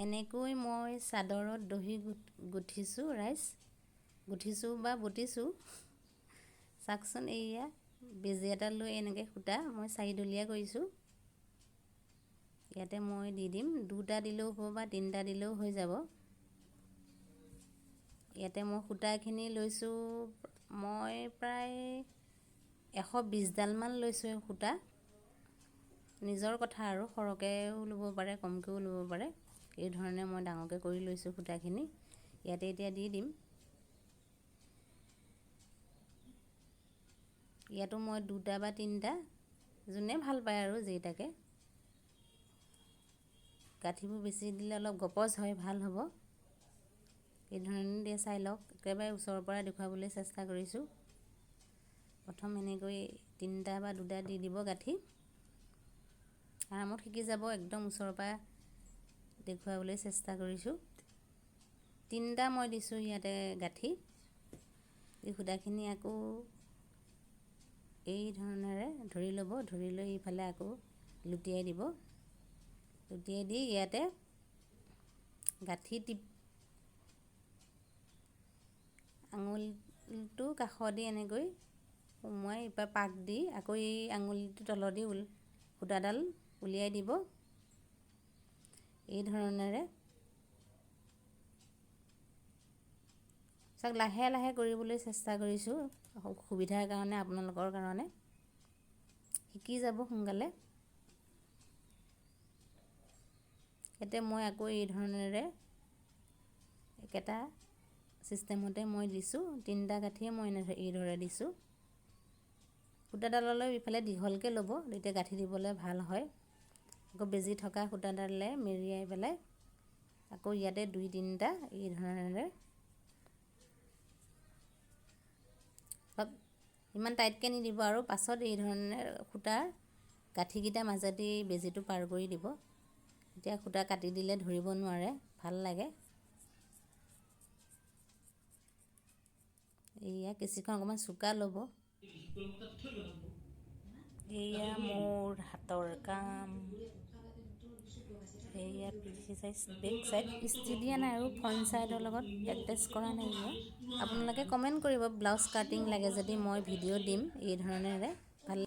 এনেকৈ মই চাদৰত দহি গুঠিছোঁ ৰাইজ, গুঠিছোঁ বা বুটিছোঁ। চাওকচোন, এইয়া বেজি এটা লৈ এনেকৈ সূতা মই 4ডলীয়া কৰিছোঁ। ইয়াতে মই দি দিম, 2টা দিলেও হ'ব বা 3টা দিলেও হৈ যাব। ইয়াতে মই সূতাখিনি লৈছোঁ, মই প্ৰায় 120ডালমান লৈছোঁ সূতা। নিজৰ কথা আৰু, সৰহকৈও ল'ব পাৰে, কমকৈও ল'ব পাৰে। এই ধৰণে মই ডাঙৰকৈ কৰি লৈছোঁ সূতাখিনি। ইয়াতে এতিয়া দি দিম। ইয়াতো মই 2টা বা 3টা, যোনে ভাল পায় আৰু যেইটাকে। গাঁঠিবোৰ বেছি দিলে অলপ গপচ হয়, ভাল হ'ব। এই ধৰণে দিয়ে চাই লওক, একেবাৰে ওচৰৰ পৰা দেখুৱাবলৈ চেষ্টা কৰিছোঁ। প্ৰথম এনেকৈ 3টা বা 2টা দি দিব গাঁঠি। আৰামত শিকি যাব, একদম ওচৰৰ পৰা দেখুৱাবলৈ চেষ্টা কৰিছোঁ। 3টা মই দিছোঁ ইয়াতে গাঁঠি। এই সূতাখিনি আকৌ এই ধৰণেৰে ধৰি ল'ব, ধৰি লৈ ইফালে আকৌ লুটিয়াই দিব। লুটিয়াই দি ইয়াতে গাঁঠি আঙুলিটো কাষদি এনেকৈ সোমোৱাই ইপাৰ পাক দি আকৌ এই আঙুলিটো তলদি সূতাডাল উলিয়াই দিব। এই ধৰণেৰে চাওক, লাহে লাহে কৰিবলৈ চেষ্টা কৰিছোঁ, সুবিধাৰ কাৰণে, আপোনালোকৰ কাৰণে। শিকি যাব সোনকালে। ইয়াতে মই আকৌ এই ধৰণেৰে একেটা ছিষ্টেমতে মই দিছোঁ। 3টা গাঁঠিয়ে মই এইদৰে দিছোঁ। সূতাডাললৈ ইফালে দীঘলকৈ ল'ব, তেতিয়া গাঁঠি দিবলৈ ভাল হয়। আকৌ বেজি থকা সূতাডালে মেৰিয়াই পেলাই আকৌ ইয়াতে 2-3টা এই ধৰণেৰে, ইমান টাইটকৈ নিদিব আৰু পাছত এই ধৰণে সূতাৰ গাঁঠিকেইটা মাজেদি বেজিটো পাৰ কৰি দিব। এতিয়া সূতা কাটি দিলে ধৰিব নোৱাৰে, ভাল লাগে। এয়া কেঁচিখন অকণমান চোকা ল'ব। এয়া মোৰ হাতৰ কাম। এয়া পিঠি চাইড, বেক চাইড ষ্টিচ দিয়া নাই আৰু ফ্ৰণ্ট চাইডৰ লগত এটেচ কৰা নাই। আপোনালোকে কমেণ্ট কৰিব ব্লাউজ কাটিং লাগে যদি, মই ভিডিঅ' দিম এই ধৰণেৰে। ভাল